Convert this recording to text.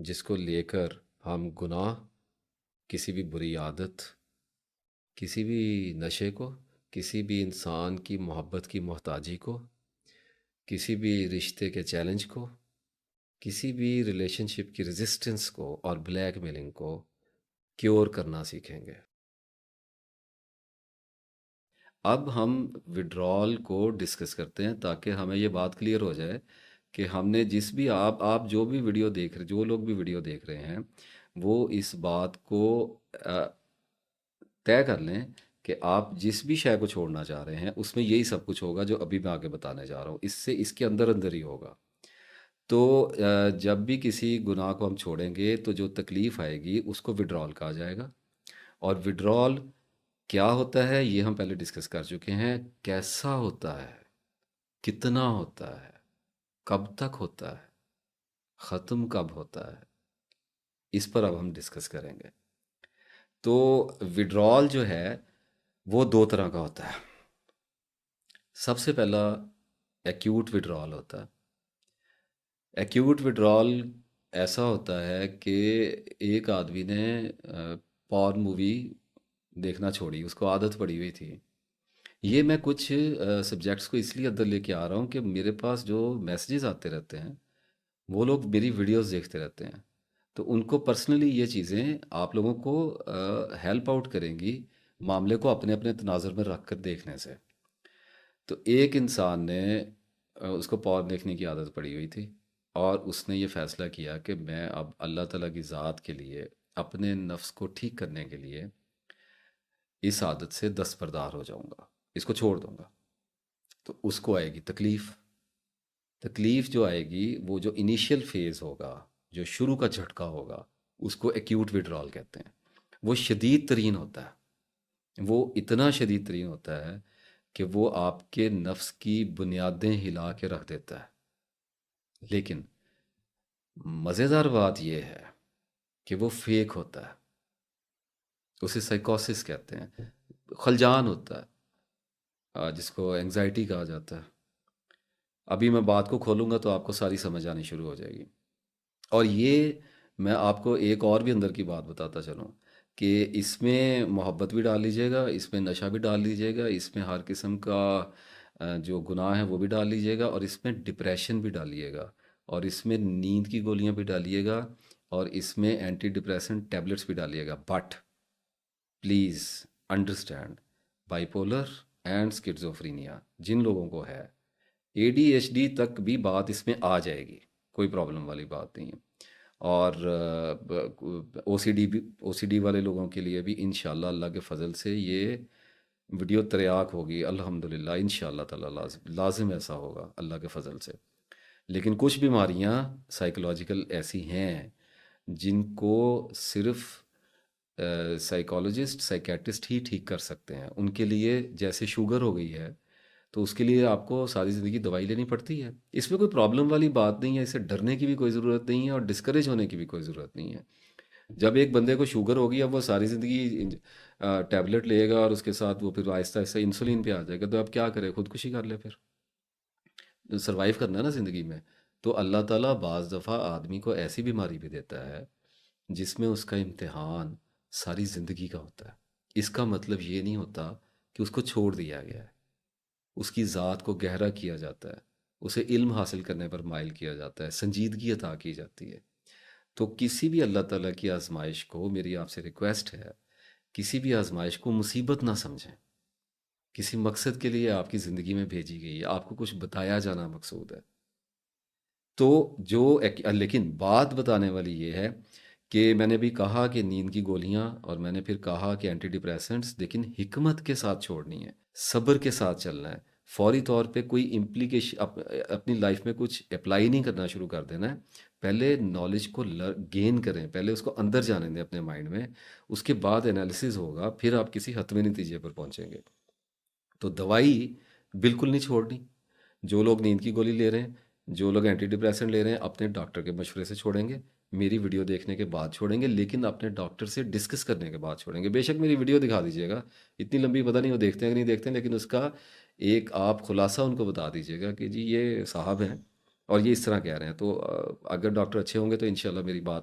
جس کو لے کر ہم گناہ، کسی بھی بری عادت، کسی بھی نشے کو، کسی بھی انسان کی محبت کی محتاجی کو، کسی بھی رشتے کے چیلنج کو، کسی بھی ریلیشن شپ کی ریزسٹنس کو اور بلیک میلنگ کو کیور کرنا سیکھیں گے۔ اب ہم وڈرال کو ڈسکس کرتے ہیں تاکہ ہمیں یہ بات کلیئر ہو جائے کہ ہم نے جس بھی آپ جو بھی ویڈیو دیکھ رہے، جو لوگ بھی ویڈیو دیکھ رہے ہیں، وہ اس بات کو طے کر لیں کہ آپ جس بھی شے کو چھوڑنا چاہ رہے ہیں اس میں یہی سب کچھ ہوگا جو ابھی میں آگے بتانے جا رہا ہوں، اس کے اندر اندر ہی ہوگا۔ تو جب بھی کسی گناہ کو ہم چھوڑیں گے تو جو تکلیف آئے گی اس کو وڈرال کہا جائے گا۔ اور وڈرال کیا ہوتا ہے یہ ہم پہلے ڈسکس کر چکے ہیں، کیسا ہوتا ہے، کتنا ہوتا ہے، کب تک ہوتا ہے، ختم کب ہوتا ہے، اس پر اب ہم ڈسکس کریں گے۔ تو وڈرال جو ہے وہ دو طرح کا ہوتا ہے۔ سب سے پہلا ایکیوٹ وڈرال ہوتا ہے۔ ایکیوٹ وڈرال ایسا ہوتا ہے کہ ایک آدمی نے پورن مووی دیکھنا چھوڑی، اس کو عادت پڑی ہوئی تھی۔ یہ میں کچھ سبجیکٹس کو اس لیے اندر لے کے آ رہا ہوں کہ میرے پاس جو میسیجز آتے رہتے ہیں وہ لوگ میری ویڈیوز دیکھتے رہتے ہیں، تو ان کو پرسنلی یہ چیزیں آپ لوگوں کو ہیلپ آؤٹ کریں گی معاملے کو اپنے اپنے تناظر میں رکھ کر دیکھنے سے۔ تو ایک انسان نے اس کو پورن دیکھنے کی عادت پڑی ہوئی تھی، اور اس نے یہ فیصلہ کیا کہ میں اب اللہ تعالیٰ کی ذات کے لیے، اپنے نفس کو ٹھیک کرنے کے لیے اس عادت سے دستبردار ہو جاؤں گا، اس کو چھوڑ دوں گا۔ تو اس کو آئے گی تکلیف۔ تکلیف جو آئے گی وہ جو انیشیل فیز ہوگا، جو شروع کا جھٹکا ہوگا، اس کو ایکیوٹ وڈرال کہتے ہیں۔ وہ شدید ترین ہوتا ہے، وہ اتنا شدید ترین ہوتا ہے کہ وہ آپ کے نفس کی بنیادیں ہلا کے رکھ دیتا ہے۔ لیکن مزیدار بات یہ ہے کہ وہ فیک ہوتا ہے، اسے سائیکوسس کہتے ہیں، خلجان ہوتا ہے، جس کو انگزائٹی کہا جاتا ہے۔ ابھی میں بات کو کھولوں گا تو آپ کو ساری سمجھ آنی شروع ہو جائے گی۔ اور یہ میں آپ کو ایک اور بھی اندر کی بات بتاتا چلوں کہ اس میں محبت بھی ڈال لیجیے گا، اس میں نشہ بھی ڈال لیجیے گا، اس میں ہر قسم کا جو گناہ ہے وہ بھی ڈال لیجیے گا، اور اس میں ڈپریشن بھی ڈالیے گا، اور اس میں نیند کی گولیاں بھی ڈالیے گا، اور اس میں اینٹی ڈپریسنٹ ٹیبلٹس بھی ڈالیے گا۔ But please understand, bipolar and schizophrenia جن لوگوں کو ہے، اے ڈی ایچ ڈی تک بھی بات اس میں آ جائے گی، کوئی پرابلم والی بات نہیں ہے۔ اور او سی ڈی بھی، او سی ڈی والے لوگوں کے لیے بھی انشاءاللہ اللہ کے فضل سے یہ ویڈیو تریاک ہوگی، الحمدللہ انشاءاللہ تعالی لازم ایسا ہوگا اللہ کے فضل سے۔ لیکن کچھ بیماریاں سائیکولوجیکل ایسی ہیں جن کو صرف سائیکالوجسٹ، سائیکیٹرسٹ ہی ٹھیک کر سکتے ہیں۔ ان کے لیے جیسے شوگر ہو گئی ہے تو اس کے لیے آپ کو ساری زندگی دوائی لینی پڑتی ہے۔ اس میں کوئی پرابلم والی بات نہیں ہے، اسے ڈرنے کی بھی کوئی ضرورت نہیں ہے، اور ڈسکریج ہونے کی بھی کوئی ضرورت نہیں ہے۔ جب ایک بندے کو شوگر ہوگی، اب وہ ساری زندگی ٹیبلٹ لے گا اور اس کے ساتھ وہ پھر آہستہ آہستہ انسولین پہ آ جائے گا، تو اب کیا کرے، خودکشی کر لے پھر، سروائیو کرنا ہے نا زندگی میں۔ تو اللہ تعالیٰ بعض دفعہ آدمی کو ایسی بیماری بھی دیتا ہے جس میں اس کا امتحان ساری زندگی کا ہوتا ہے۔ اس کا مطلب یہ نہیں ہوتا کہ اس کو چھوڑ دیا گیا ہے، اس کی ذات کو گہرا کیا جاتا ہے، اسے علم حاصل کرنے پر مائل کیا جاتا ہے، سنجیدگی عطا کی جاتی ہے۔ تو کسی بھی اللہ تعالیٰ کی آزمائش کو، میری آپ سے ریکویسٹ ہے، کسی بھی آزمائش کو مصیبت نہ سمجھیں۔ کسی مقصد کے لیے آپ کی زندگی میں بھیجی گئی ہے، آپ کو کچھ بتایا جانا مقصود ہے۔ تو لیکن بات بتانے والی یہ ہے کہ میں نے بھی کہا کہ نیند کی گولیاں، اور میں نے پھر کہا کہ اینٹی ڈپریسنٹس، لیکن حکمت کے ساتھ چھوڑنی ہے، صبر کے ساتھ چلنا ہے۔ فوری طور پہ کوئی امپلیکیشن اپنی لائف میں کچھ اپلائی نہیں کرنا شروع کر دینا ہے۔ پہلے نالج کو گین کریں، پہلے اس کو اندر جانے دیں اپنے مائنڈ میں، اس کے بعد انالیسز ہوگا، پھر آپ کسی حتمی نتیجے پر پہنچیں گے۔ تو دوائی بالکل نہیں چھوڑنی۔ جو لوگ نیند کی گولی لے رہے ہیں، جو لوگ اینٹی ڈپریسنٹ لے رہے ہیں، اپنے ڈاکٹر کے مشورے سے چھوڑیں گے، میری ویڈیو دیکھنے کے بعد چھوڑیں گے، لیکن اپنے ڈاکٹر سے ڈسکس کرنے کے بعد چھوڑیں گے۔ بے شک میری ویڈیو دکھا دیجیے گا، اتنی لمبی پتہ نہیں وہ دیکھتے ہیں کہ نہیں دیکھتے ہیں، لیکن اس کا ایک آپ خلاصہ ان کو بتا دیجیے گا کہ جی یہ صاحب ہیں اور یہ اس طرح کہہ رہے ہیں، تو اگر ڈاکٹر اچھے ہوں گے تو انشاءاللہ میری بات